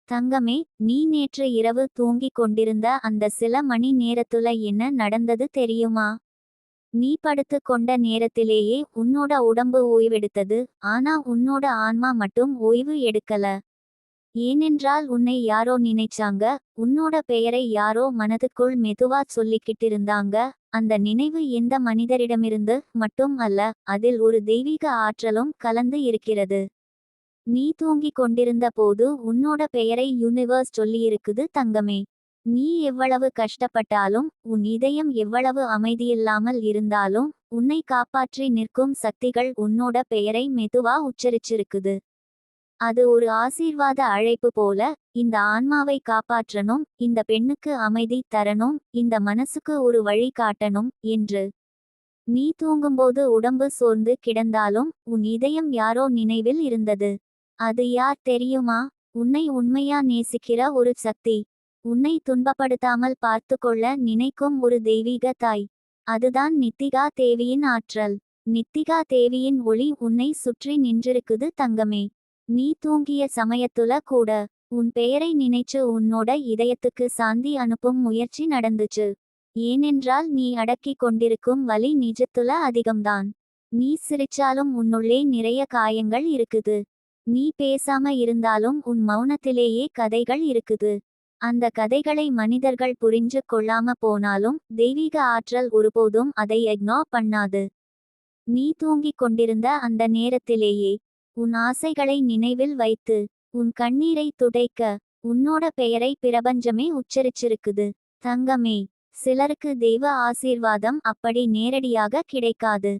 தங்கமே, நீ நேற்று இரவு தூங்கிக் கொண்டிருந்த அந்த சில மணி நேரத்துல என்ன நடந்தது தெரியுமா? நீ படுத்து கொண்ட நேரத்திலேயே உன்னோட உடம்பு ஓய்வெடுத்தது. ஆனா உன்னோட ஆன்மா மட்டும் ஓய்வு எடுக்கல. ஏனென்றால் உன்னை யாரோ நினைச்சாங்க. உன்னோட பெயரை யாரோ மனதுக்குள் மெதுவா சொல்லிக்கிட்டிருந்தாங்க. அந்த நினைவு எந்த மனிதரிடமிருந்து மட்டும் அல்ல, அதில் ஒரு தெய்வீக ஆற்றலும் கலந்து இருக்கிறது. நீ தூங்கிக் கொண்டிருந்த போது உன்னோட பெயரை யூனிவர்ஸ் சொல்லியிருக்குது தங்கமே. நீ எவ்வளவு கஷ்டப்பட்டாலும், உன் இதயம் எவ்வளவு அமைதியில்லாமல் இருந்தாலும், உன்னை காப்பாற்றி நிற்கும் சக்திகள் உன்னோட பெயரை மெதுவா உச்சரிச்சிருக்குது. அது ஒரு ஆசீர்வாத அழைப்பு போல. இந்த ஆன்மாவை காப்பாற்றணும், இந்த பெண்ணுக்கு அமைதி தரணும், இந்த மனசுக்கு ஒரு வழி காட்டணும் என்று. நீ தூங்கும்போது உடம்பு சோர்ந்து கிடந்தாலும் உன் இதயம் யாரோ நினைவில் இருந்தது. அது யார் தெரியுமா? உன்னை உண்மையா நேசிக்கிற ஒரு சக்தி. உன்னை துன்பப்படுத்தாமல் பார்த்து கொள்ள நினைக்கும் ஒரு தெய்வீக தாய். அதுதான் நித்திகா தேவியின் ஆற்றல். நித்திகா தேவியின் ஒளி உன்னை சுற்றி நின்றிருக்குது தங்கமே. நீ தூங்கிய சமயத்துல கூட உன் பெயரை நினைச்சு உன்னோட இதயத்துக்கு சாந்தி அனுப்பும் முயற்சி நடந்துச்சு. ஏனென்றால் நீ அடக்கிக் கொண்டிருக்கும் வலி நிஜத்துல அதிகம்தான். நீ சிரிச்சாலும் உன்னுள்ளே நிறைய காயங்கள் இருக்குது. நீ பேசாம இருந்தாலும் உன் மௌனத்திலேயே கதைகள் இருக்குது. அந்த கதைகளை மனிதர்கள் புரிஞ்சு கொள்ளாம போனாலும் தெய்வீக ஆற்றல் ஒருபோதும் அதை இக்னோர் பண்ணாது. நீ தூங்கிக் கொண்டிருந்த அந்த நேரத்திலேயே உன் ஆசைகளை நினைவில் வைத்து உன் கண்ணீரை துடைக்க உன்னோட பெயரை பிரபஞ்சமே உச்சரிச்சிருக்குது தங்கமே. சிலருக்கு தெய்வ ஆசீர்வாதம் அப்படி நேரடியாக கிடைக்காது.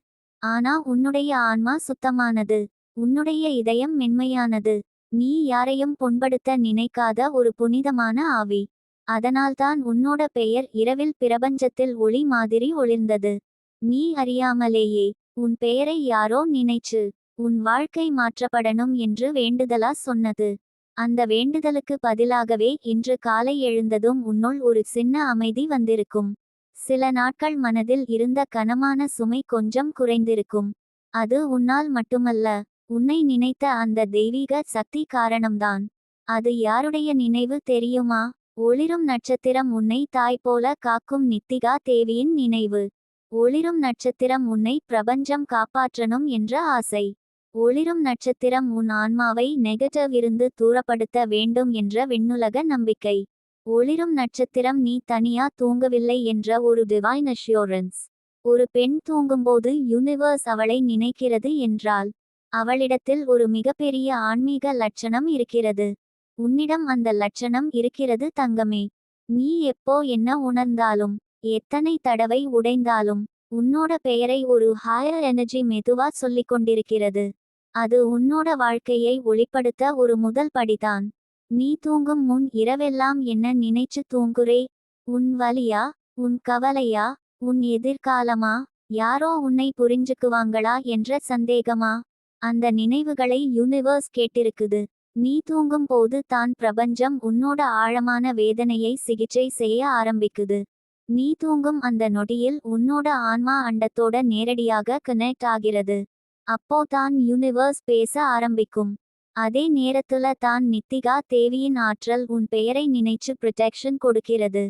ஆனா உன்னுடைய ஆன்மா சுத்தமானது. உன்னுடைய இதயம் மென்மையானது. நீ யாரையும் புண்படுத்த நினைக்காத ஒரு புனிதமான ஆவி. அதனால்தான் உன்னோட பெயர் இரவில் பிரபஞ்சத்தில் ஒளி மாதிரி ஒளிர்ந்தது. நீ அறியாமலேயே உன் பெயரை யாரோ நினைச்சு உன் வாழ்க்கை மாற்றப்படணும் என்று வேண்டுதலா சொன்னது. அந்த வேண்டுதலுக்கு பதிலாகவே இன்று காலை எழுந்ததும் உன்னுள் ஒரு சின்ன அமைதி வந்திருக்கும். சில நாட்கள் மனதில் இருந்த கனமான சுமை கொஞ்சம் குறைந்திருக்கும். அது உன்னால் மட்டுமல்ல, உன்னை நினைத்த அந்த தெய்வீக சக்தி காரணம்தான். அது யாருடைய நினைவு தெரியுமா? ஒளிரும் நட்சத்திரம் உன்னை தாய் போல காக்கும் நித்திகா தேவியின் நினைவு. ஒளிரும் நட்சத்திரம் உன்னை பிரபஞ்சம் காப்பாற்றணும் என்ற ஆசை. ஒளிரும் நட்சத்திரம் உன் ஆன்மாவை நெகட்டிவ் இருந்து தூரப்படுத்த வேண்டும் என்ற விண்ணுலக நம்பிக்கை. ஒளிரும் நட்சத்திரம் நீ தனியா தூங்கவில்லை என்ற ஒரு டிவைன் அஷ்யூரன்ஸ். ஒரு பெண் தூங்கும்போது யூனிவர்ஸ் அவளை நினைக்கிறது என்றால் அவளிடத்தில் ஒரு மிகப்பெரிய ஆன்மீக லட்சணம் இருக்கிறது. உன்னிடம் அந்த லட்சணம் இருக்கிறது தங்கமே. நீ எப்போ என்ன உணர்ந்தாலும், எத்தனை தடவை உடைந்தாலும், உன்னோட பெயரை ஒரு ஹையர் எனர்ஜி மெதுவா சொல்லிக் கொண்டிருக்கிறது. அது உன்னோட வாழ்க்கையை ஒளிப்படுத்த ஒரு முதல் படிதான். நீ தூங்கும் முன் இரவெல்லாம் என்ன நினைச்சு தூங்குறே? உன் வலியா? உன் கவலையா? உன் எதிர்காலமா? யாரோ உன்னை புரிஞ்சுக்குவாங்களா என்ற சந்தேகமா? அந்த நினைவுகளை யூனிவர்ஸ் கேட்டிருக்குது. நீ தூங்கும் போது தான் பிரபஞ்சம் உன்னோட ஆழமான வேதனையை சிகிச்சை செய்ய ஆரம்பிக்குது. நீ தூங்கும் அந்த நொடியில் உன்னோட ஆன்மா அண்டத்தோட நேரடியாக கனெக்ட் ஆகிறது. அப்போ தான் யூனிவர்ஸ் பேச ஆரம்பிக்கும். அதே நேரத்துல தான் நித்திகா தேவியின் ஆற்றல் உன் பெயரை நினைச்சு ப்ரொடெக்ஷன் கொடுக்கிறது.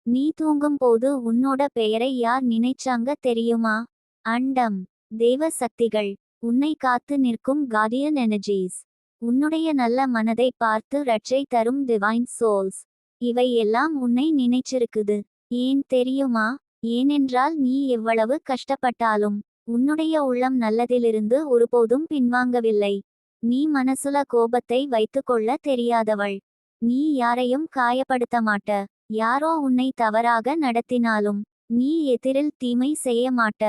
நீ தூங்கும் போது உன்னோட பெயரை யார் நினைச்சாங்க தெரியுமா? அண்டம், தேவ சக்திகள், உன்னை காத்து நிற்கும் கார்டியன் எனர்ஜீஸ், உன்னுடைய நல்ல மனதை பார்த்து ரட்சை தரும் டிவைன் சோல்ஸ். இவை எல்லாம் உன்னை நினைச்சிருக்குது. ஏன் தெரியுமா? ஏனென்றால் நீ எவ்வளவு கஷ்டப்பட்டாலும் உன்னுடைய உள்ளம் நல்லதிலிருந்து ஒருபோதும் பின்வாங்கவில்லை. நீ மனசுல கோபத்தை வைத்துக்கொள்ள தெரியாதவள். நீ யாரையும் காயப்படுத்த மாட்ட. யாரோ உன்னை தவறாக நடத்தினாலும் நீ எதிரில் தீமை செய்ய மாட்ட.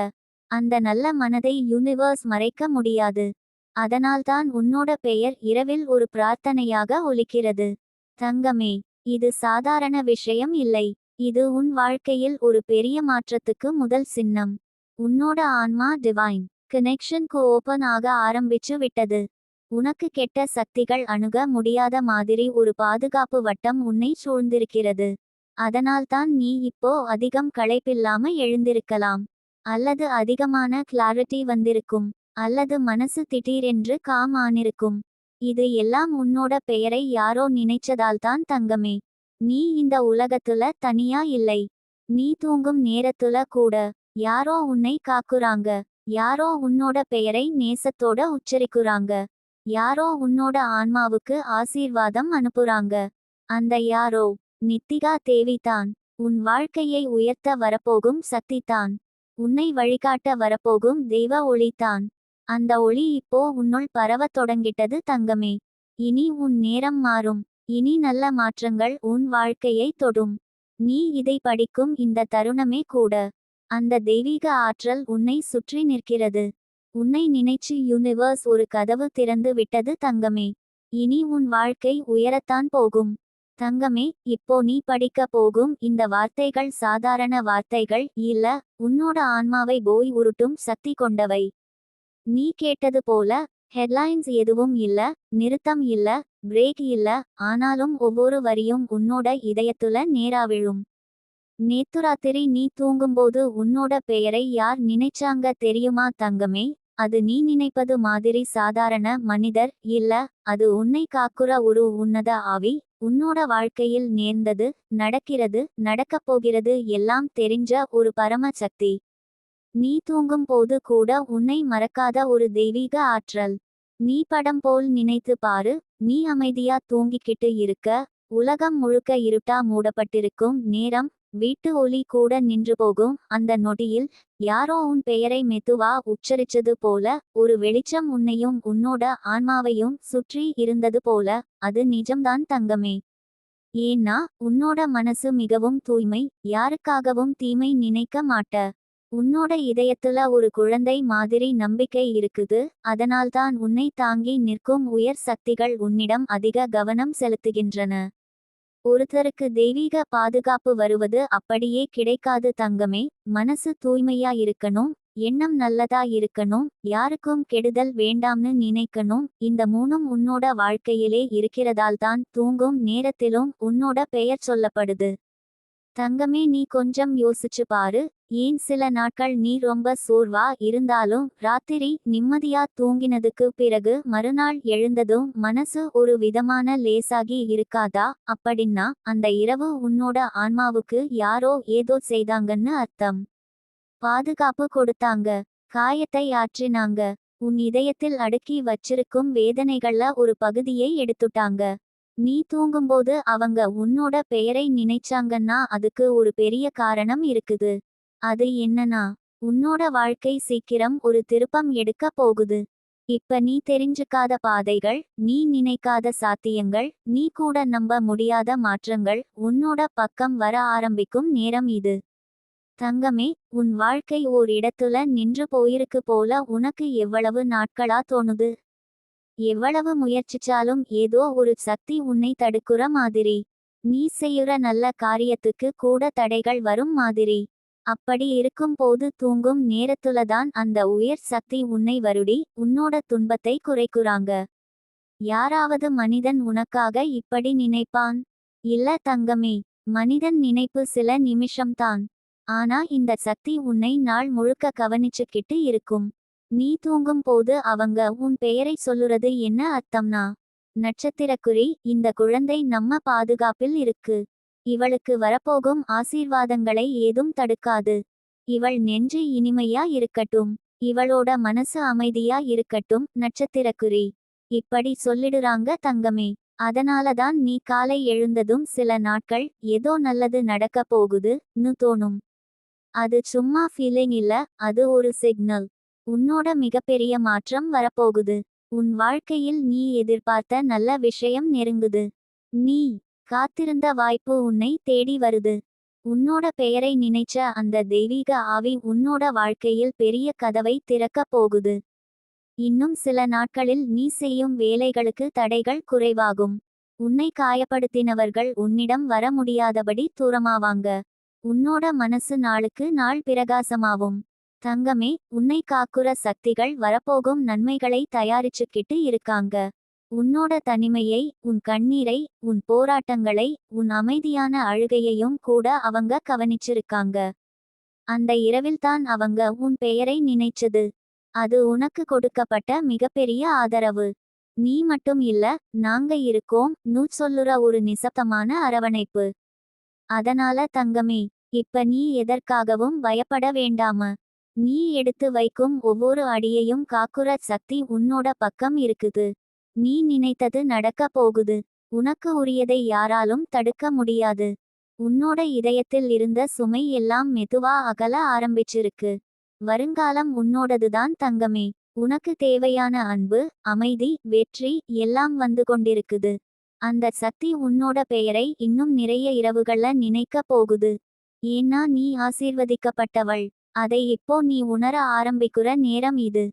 அந்த நல்ல மனதை யூனிவர்ஸ் மறைக்க முடியாது. அதனால்தான் உன்னோட பெயர் இரவில் ஒரு பிரார்த்தனையாக ஒலிக்கிறது. தங்கமே, இது சாதாரண விஷயம் இல்லை. இது உன் வாழ்க்கையில் ஒரு பெரிய மாற்றத்துக்கு முதல் சின்னம். உன்னோட ஆன்மா டிவைன் கனெக்ஷனுக்கு ஓபன் ஆக ஆரம்பிச்சு விட்டது. உனக்கு கெட்ட சக்திகள் அணுக முடியாத மாதிரி ஒரு பாதுகாப்பு வட்டம் உன்னை சூழ்ந்திருக்கிறது. அதனால்தான் நீ இப்போ அதிகம் களைப்பில்லாம எழுந்திருக்கலாம். அல்லது அதிகமான கிளாரிட்டி வந்திருக்கும். அல்லது மனசு திடீரென்று காம் ஆனிருக்கும். இது எல்லாம் உன்னோட பெயரை யாரோ நினைச்சதால்தான் தங்கமே. நீ இந்த உலகத்துல தனியா இல்லை. நீ தூங்கும் நேரத்துல கூட யாரோ உன்னை காக்குறாங்க. யாரோ உன்னோட பெயரை நேசத்தோட உச்சரிக்குறாங்க. யாரோ உன்னோட ஆன்மாவுக்கு ஆசீர்வாதம் அனுப்புறாங்க. அந்த யாரோ நித்திகா தேவிதான். உன் வாழ்க்கையை உயர்த்த வரப்போகும் சக்திதான். உன்னை வழிகாட்ட வரப்போகும் தெய்வ ஒளிதான். அந்த ஒளி இப்போ உன்னுள் பரவத் தொடங்கிட்டது தங்கமே. இனி உன் நேரம் மாறும். இனி நல்ல மாற்றங்கள் உன் வாழ்க்கையை தொடும். நீ இதை படிக்கும் இந்த தருணமே கூட அந்த தெய்வீக ஆற்றல் உன்னை சுற்றி நிற்கிறது. உன்னை நினைச்சு யூனிவர்ஸ் ஒரு கதவு திறந்து விட்டது தங்கமே. இனி உன் வாழ்க்கை உயரத்தான் போகும். தங்கமே, இப்போ நீ படிக்க போகும் இந்த வார்த்தைகள் சாதாரண வார்த்தைகள் இல்ல. உன்னோட ஆன்மாவை போய் உருட்டும் சக்தி கொண்டவை. நீ கேட்டது போல ஹெட்லைன்ஸ் எதுவும் இல்ல, நிறுத்தம் இல்ல, பிரேக் இல்ல. ஆனாலும் ஒவ்வொரு வரியும் உன்னோட இதயத்துல நேரா விழும். நேத்து ராத்திரி நீ தூங்கும்போது உன்னோட பெயரை யார் நினைச்சாங்க தெரியுமா தங்கமே? அது நீ நினைப்பது மாதிரி சாதாரண மனிதர் இல்ல. அது உன்னை காக்குற ஒரு உன்னத ஆவி. உன்னோட வாழ்க்கையில் நேர்ந்தது, நடக்கிறது, நடக்கப் போகிறது எல்லாம் தெரிஞ்ச ஒரு பரம சக்தி. நீ தூங்கும் போது கூட உன்னை மறக்காத ஒரு தெய்வீக ஆற்றல். நீ படம் போல் நினைத்து பாரு. நீ அமைதியா தூங்கிக்கிட்டு இருக்க. உலகம் முழுக்க இருட்டா மூடப்பட்டிருக்கும் நேரம். வீட்டு ஒளி கூட நின்று போகும் அந்த நொடியில் யாரோ உன் பெயரை மெதுவா உச்சரிச்சது போல ஒரு வெளிச்சம் உன்னையும் உன்னோட ஆன்மாவையும் சுற்றி இருந்தது போல. அது நிஜம்தான் தங்கமே. ஏன்னா உன்னோட மனசு மிகவும் தூய்மை. யாருக்காகவும் தீமை நினைக்க மாட்ட. உன்னோட இதயத்துல ஒரு குழந்தை மாதிரி நம்பிக்கை இருக்குது. அதனால்தான் உன்னை தாங்கி நிற்கும் உயர் சக்திகள் உன்னிடம் அதிக கவனம் செலுத்துகின்றன. ஒருத்தருக்கு தெய்வீக பாதுகாப்பு வருவது அப்படியே கிடைக்காது தங்கமே. மனசு தூய்மையா இருக்கணும். எண்ணம் நல்லதா இருக்கணும். யாருக்கும் கெடுதல் வேண்டாம்னு நினைக்கணும். இந்த மூணும் உன்னோட வாழ்க்கையிலே இருக்கிறதால்தான் தூங்கும் நேரத்திலும் உன்னோட பெயர் சொல்லப்படுது. தங்கமே, நீ கொஞ்சம் யோசிச்சு பாரு. ஏன் சில நாட்கள் நீ ரொம்ப சோர்வா இருந்தாலும் ராத்திரி நிம்மதியா தூங்கினதுக்கு பிறகு மறுநாள் எழுந்ததும் மனசு ஒரு விதமான லேசாகி இருக்காதா? அப்படின்னா அந்த இரவு உன்னோட ஆன்மாவுக்கு யாரோ ஏதோ செய்தாங்கன்னு அர்த்தம். பாதுகாப்பு கொடுத்தாங்க. காயத்தை ஆற்றினாங்க. உன் இதயத்தில் அடுக்கி வச்சிருக்கும் வேதனைகள்ல ஒரு பகுதியை எடுத்துட்டாங்க. நீ தூங்கும்போது அவங்க உன்னோட பெயரை நினைச்சாங்கன்னா அதுக்கு ஒரு பெரிய காரணம் இருக்குது. அது என்னன்னா உன்னோட வாழ்க்கை சீக்கிரம் ஒரு திருப்பம் எடுக்க போகுது. இப்ப நீ தெரிஞ்சுக்காத பாதைகள், நீ நினைக்காத சாத்தியங்கள், நீ கூட நம்ப முடியாத மாற்றங்கள் உன்னோட பக்கம் வர ஆரம்பிக்கும் நேரம் இது. தங்கமே, உன் வாழ்க்கை ஓர் இடத்துல நின்று போயிருக்கு போல உனக்கு எவ்வளவு நாட்களா தோணுது? எவ்வளவு முயற்சிச்சாலும் ஏதோ ஒரு சக்தி உன்னை தடுக்குற மாதிரி. நீ செய்யுற நல்ல காரியத்துக்கு கூட தடைகள் வரும் மாதிரி. அப்படி இருக்கும் போது தூங்கும் நேரத்துலதான் அந்த உயர் சக்தி உன்னை வருடி உன்னோட துன்பத்தை குறைக்குறாங்க. யாராவது மனிதன் உனக்காக இப்படி நினைப்பான்? இல்ல தங்கமே. மனிதன் நினைப்பு சில நிமிஷம்தான். ஆனா இந்த சக்தி உன்னை நாள் முழுக்க கவனிச்சுக்கிட்டு இருக்கும். நீ தூங்கும் போது அவங்க உன் பெயரை சொல்லுறது என்ன அர்த்தம்னா? நட்சத்திரக்குறி, இந்த குழந்தை நம்ம பாதுகாப்பில் இருக்கு. இவளுக்கு வரப்போகும் ஆசீர்வாதங்களை ஏதும் தடுக்காது. இவள் நெஞ்சு இனிமையா இருக்கட்டும். இவளோட மனசு அமைதியா இருக்கட்டும். நட்சத்திரக்குறி இப்படி சொல்லிடுறாங்க தங்கமே. அதனாலதான் நீ காலை எழுந்ததும் சில நாட்கள் ஏதோ நல்லது நடக்க போகுதுன்னு தோணும். அது சும்மா ஃபீலிங் இல்ல, அது ஒரு சிக்னல். உன்னோட மிகப்பெரிய மாற்றம் வரப்போகுது. உன் வாழ்க்கையில் நீ எதிர்பார்த்த நல்ல விஷயம் நெருங்குது. நீ காத்திருந்த வாய்ப்பு உன்னை தேடி வருது. உன்னோட பெயரை நினைச்ச அந்த தெய்வீக ஆவி உன்னோட வாழ்க்கையில் பெரிய கதவை திறக்கப் போகுது. இன்னும் சில நாட்களில் நீ செய்யும் வேலைகளுக்கு தடைகள் குறைவாகும். உன்னை காயப்படுத்தினவர்கள் உன்னிடம் வர முடியாதபடி தூரமாவாங்க. உன்னோட மனசு நாளுக்கு நாள் பிரகாசமாவும். தங்கமே, உன்னை காக்குற சக்திகள் வரப்போகும் நன்மைகளை தயாரிச்சுக்கிட்டு இருக்காங்க. உன்னோட தனிமையை, உன் கண்ணீரை, உன் போராட்டங்களை, உன் அமைதியான அழுகையையும் கூட அவங்க கவனிச்சிருக்காங்க. அந்த இரவில்தான் அவங்க உன் பெயரை நினைச்சது. அது உனக்கு கொடுக்கப்பட்ட மிகப்பெரிய ஆதரவு. நீ மட்டும் இல்ல, நாங்க இருக்கோம் நு சொல்லுற ஒரு நிசப்தமான அரவணைப்பு. அதனால தங்கமே, இப்ப நீ எதற்காகவும் பயப்பட வேண்டாம. நீ எடுத்து வைக்கும் ஒவ்வொரு அடியையும் காக்குற சக்தி உன்னோட பக்கம் இருக்குது. நீ நினைத்தது நடக்க போகுது. உனக்கு உரியதை யாராலும் தடுக்க முடியாது. உன்னோட இதயத்தில் இருந்த சுமை எல்லாம் மெதுவா அகல ஆரம்பிச்சிருக்கு. வருங்காலம் உன்னோடதுதான் தங்கமே. உனக்கு தேவையான அன்பு, அமைதி, வெற்றி எல்லாம் வந்து கொண்டிருக்குது. அந்த சக்தி உன்னோட பெயரை இன்னும் நிறைய இரவுகள்ல நினைக்க போகுது. ஏன்னா நீ ஆசீர்வதிக்கப்பட்டவள். அதை இப்போ நீ உணர ஆரம்பிக்குற நேரம் இது.